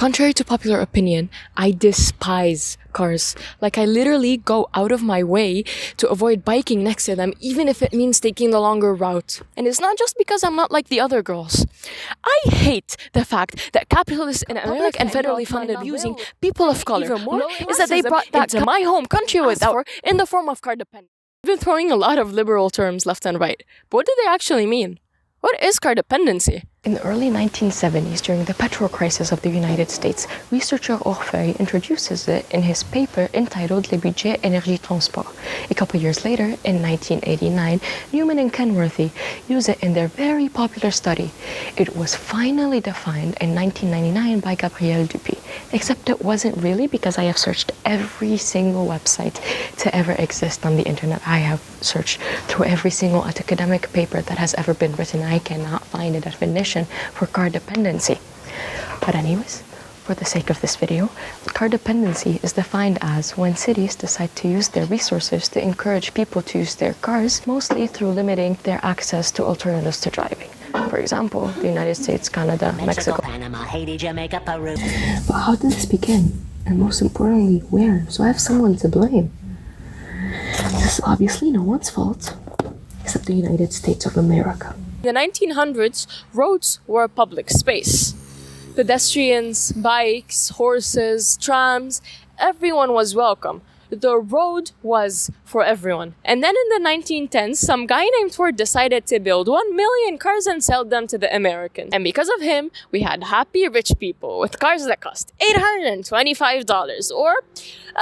Contrary to popular opinion, I despise cars. Like, I literally go out of my way to avoid biking next to them, even if it means taking the longer route. And it's not just because I'm not like the other girls. I hate the fact that capitalists in America and federally funded using people of color even more is that they brought that to my home country without in the form of car dependence. I've been throwing a lot of liberal terms left and right, but what do they actually mean? What is car dependency? In the early 1970s, during the petrol crisis of the United States, researcher Orfeuille introduces it in his paper entitled Le Budget Énergie Transport. A couple years later, in 1989, Newman and Kenworthy use it in their very popular study. It was finally defined in 1999 by Gabriel Dupuy, except it wasn't really, because I have searched every single website to ever exist on the internet. I have searched through every single academic paper that has ever been written. I cannot find a definition for car dependency. But anyways, for the sake of this video, car dependency is defined as when cities decide to use their resources to encourage people to use their cars, mostly through limiting their access to alternatives to driving. For example, the United States, Canada, Mexico, Panama, Haiti, Jamaica, Peru. But how did this begin? And most importantly, where? So I have someone to blame. This is obviously no one's fault, except the United States of America. In the 1900s, roads were public space. Pedestrians, bikes, horses, trams, everyone was welcome. The road was for everyone. And then in the 1910s, some guy named Ford decided to build 1 million cars and sell them to the Americans. And because of him, we had happy rich people with cars that cost $825, or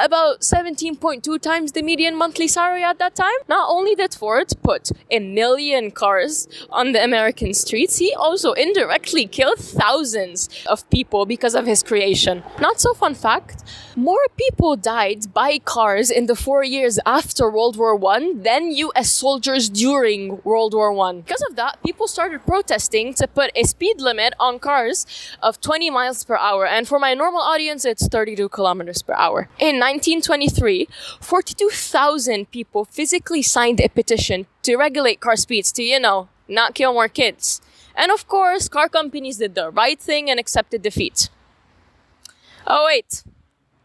about 17.2 times the median monthly salary at that time. Not only did Ford put 1 million cars on the American streets, he also indirectly killed thousands of people because of his creation. Not so fun fact, more people died by cars in the 4 years after World War I than US soldiers during World War I. Because of that, people started protesting to put a speed limit on cars of 20 miles per hour. And for my normal audience, it's 32 kilometers per hour. In 1923, 42,000 people physically signed a petition to regulate car speeds to, not kill more kids. And of course, car companies did the right thing and accepted defeat. Oh wait,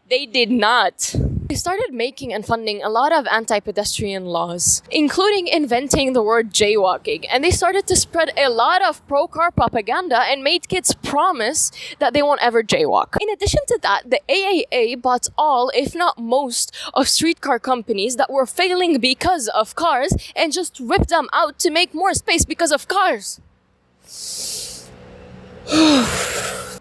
they did not. They started making and funding a lot of anti-pedestrian laws, including inventing the word jaywalking. And they started to spread a lot of pro-car propaganda and made kids promise that they won't ever jaywalk. In addition to that, the AAA bought all, if not most, of streetcar companies that were failing because of cars and just ripped them out to make more space because of cars.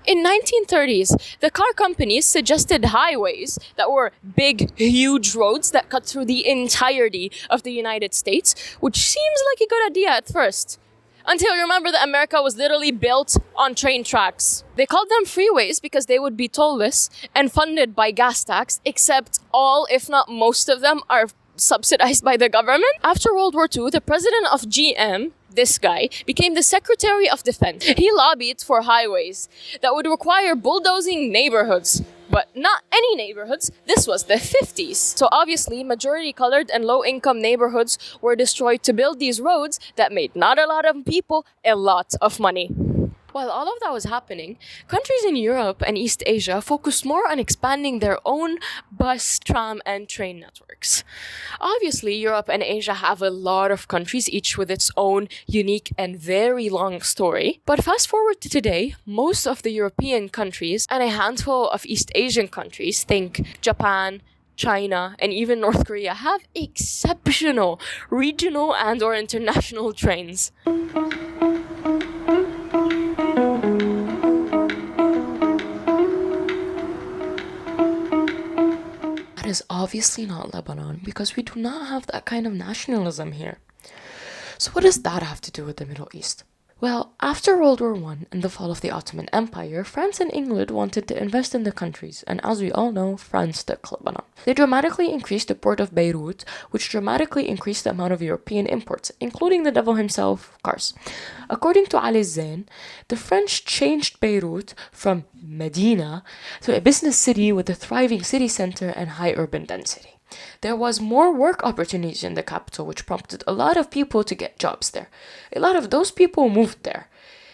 In 1930s, the car companies suggested highways that were big, huge roads that cut through the entirety of the United States, which seems like a good idea at first. Until you remember that America was literally built on train tracks. They called them freeways because they would be tollless and funded by gas tax, except all, if not most of them, are subsidized by the government. After World War II, the president of GM, this guy, became the Secretary of Defense. He lobbied for highways that would require bulldozing neighborhoods. But not any neighborhoods. This was the 50s. So obviously, majority colored and low-income neighborhoods were destroyed to build these roads that made not a lot of people a lot of money. While all of that was happening, countries in Europe and East Asia focused more on expanding their own bus, tram, and train networks. Obviously, Europe and Asia have a lot of countries, each with its own unique and very long story. But fast forward to today, most of the European countries and a handful of East Asian countries, think Japan, China, and even North Korea, have exceptional regional and or international trains. That is obviously not Lebanon, because we do not have that kind of nationalism here. So what does that have to do with the Middle East? Well, after World War I and the fall of the Ottoman Empire, France and England wanted to invest in the countries, and as we all know, France took Lebanon. They dramatically increased the port of Beirut, which dramatically increased the amount of European imports, including the devil himself, cars. According to Ali Zain, the French changed Beirut from Medina to a business city with a thriving city center and high urban density. There was more work opportunities in the capital, which prompted a lot of people to get jobs there. A lot of those people moved there.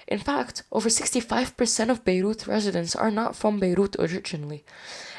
In fact, over 65% of Beirut residents are not from Beirut originally.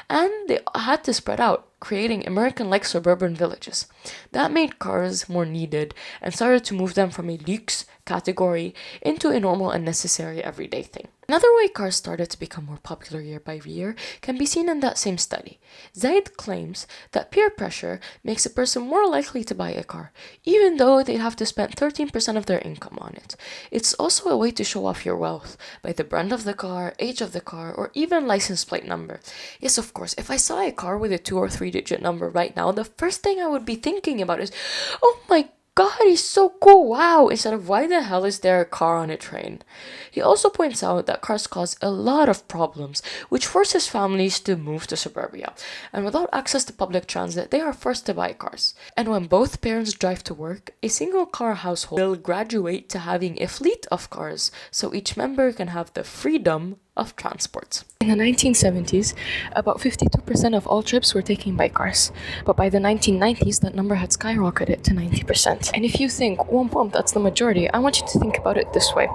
And they had to spread out, creating American-like suburban villages. That made cars more needed and started to move them from a luxe category into a normal and necessary everyday thing. Another way cars started to become more popular year by year can be seen in that same study. Zaid claims that peer pressure makes a person more likely to buy a car, even though they'd have to spend 13% of their income on it. It's also a way to show off your wealth by the brand of the car, age of the car, or even license plate number. Yes, of course, if I saw a car with a 2 or 3 digit number right now, the first thing I would be thinking about is, oh my God, he's so cool, wow, instead of why the hell is there a car on a train? He also points out that cars cause a lot of problems, which forces families to move to suburbia. And without access to public transit, they are forced to buy cars. And when both parents drive to work, a single car household will graduate to having a fleet of cars, so each member can have the freedom of transport. In the 1970s, about 52% of all trips were taken by cars. But by the 1990s, that number had skyrocketed to 90%. And if you think, womp, that's the majority, I want you to think about it this way.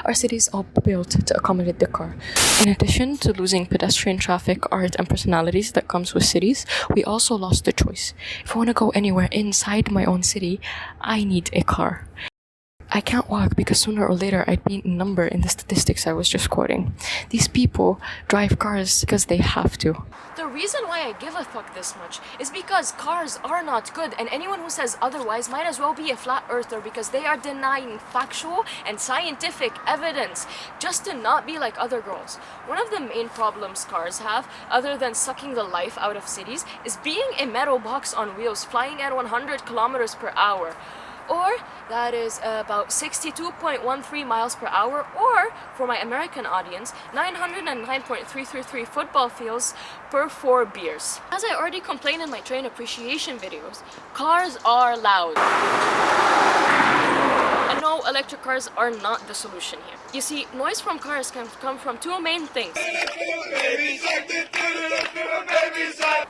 Our cities are built to accommodate the car. In addition to losing pedestrian traffic, art, and personalities that comes with cities, we also lost the choice. If I want to go anywhere inside my own city, I need a car. I can't walk because sooner or later I'd be a number in the statistics I was just quoting. These people drive cars because they have to. The reason why I give a fuck this much is because cars are not good, and anyone who says otherwise might as well be a flat earther, because they are denying factual and scientific evidence just to not be like other girls. One of the main problems cars have, other than sucking the life out of cities, is being a metal box on wheels flying at 100 kilometers per hour. Or that is about 62.13 miles per hour, or for my American audience, 909.333 football fields per 4 beers. As I already complained in my train appreciation videos, cars are loud. And no, electric cars are not the solution here. You see, noise from cars can come from 2 main things.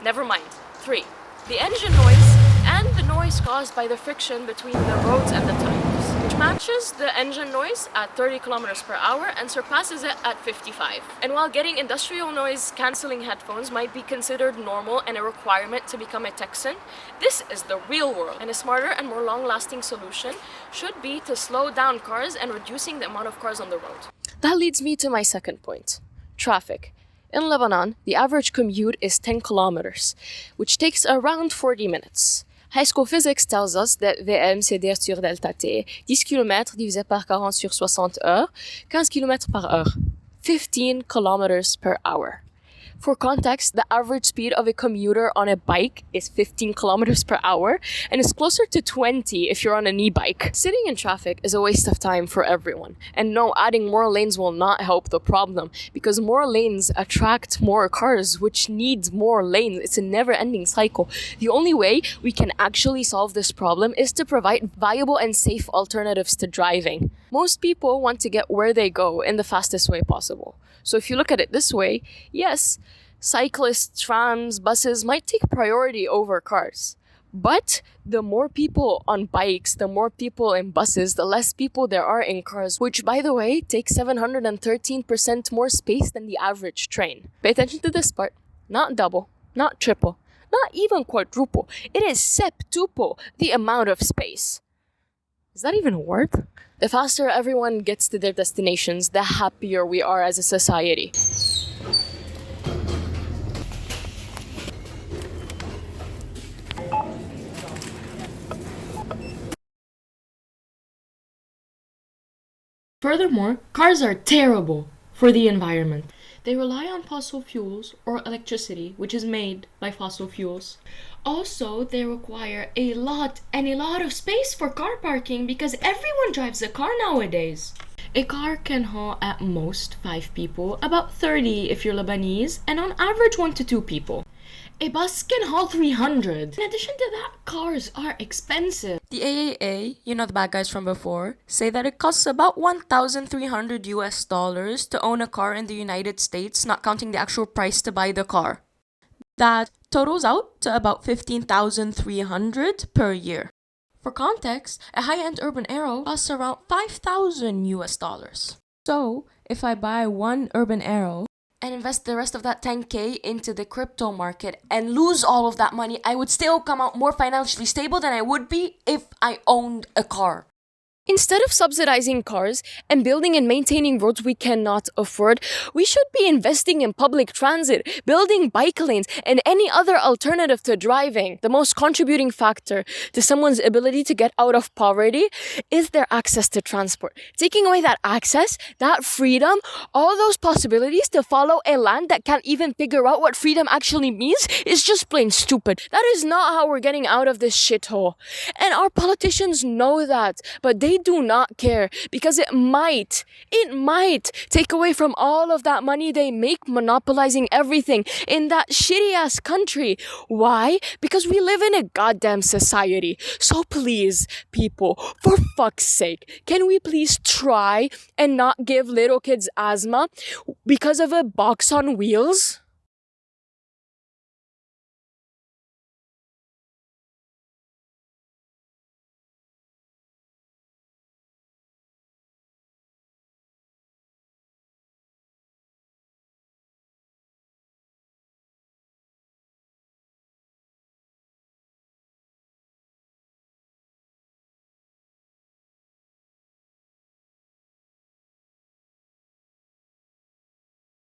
Never mind. 3. The engine noise and the noise caused by the friction between the roads and the tires, which matches the engine noise at 30 kilometers per hour and surpasses it at 55. And while getting industrial noise cancelling headphones might be considered normal and a requirement to become a Texan, this is the real world, and a smarter and more long-lasting solution should be to slow down cars and reducing the amount of cars on the road. That leads me to my second point: traffic. In Lebanon, the average commute is 10 kilometers, which takes around 40 minutes. High school physics tells us that VM c'est d sur delta t, 10 km divisé par 40 sur 60 heures, 15 km par heure, 15 kilometers per hour. For context, the average speed of a commuter on a bike is 15 kilometers per hour, and is closer to 20 if you're on an e-bike. Sitting in traffic is a waste of time for everyone. And no, adding more lanes will not help the problem, because more lanes attract more cars, which needs more lanes. It's a never-ending cycle. The only way we can actually solve this problem is to provide viable and safe alternatives to driving. Most people want to get where they go in the fastest way possible. So if you look at it this way, yes, cyclists, trams, buses might take priority over cars. But the more people on bikes, the more people in buses, the less people there are in cars, which, by the way, take 713% more space than the average train. Pay attention to this part. Not double, not triple, not even quadruple. It is septuple the amount of space. Is that even a word? The faster everyone gets to their destinations, the happier we are as a society. Furthermore, cars are terrible for the environment. They rely on fossil fuels or electricity, which is made by fossil fuels. Also, they require a lot of space for car parking because everyone drives a car nowadays. A car can haul at most 5 people, about 30 if you're Lebanese, and on average 1 to 2 people. A bus can haul 300. In addition to that, cars are expensive. The AAA, you know the bad guys from before, say that it costs about $1,300 to own a car in the United States, not counting the actual price to buy the car. That totals out to about $15,300 per year. For context, a high-end urban Aero costs around $5,000. So, if I buy one urban arrow and invest the rest of that 10K into the crypto market and lose all of that money, I would still come out more financially stable than I would be if I owned a car. Instead of subsidizing cars and building and maintaining roads we cannot afford, we should be investing in public transit, building bike lanes, and any other alternative to driving. The most contributing factor to someone's ability to get out of poverty is their access to transport. Taking away that access, that freedom, all those possibilities to follow a land that can't even figure out what freedom actually means is just plain stupid. That is not how we're getting out of this shithole. And our politicians know that, but they do not care because it might take away from all of that money they make monopolizing everything in that shitty ass country. Why? Because we live in a goddamn society. So please, people, for fuck's sake, can we please try and not give little kids asthma because of a box on wheels?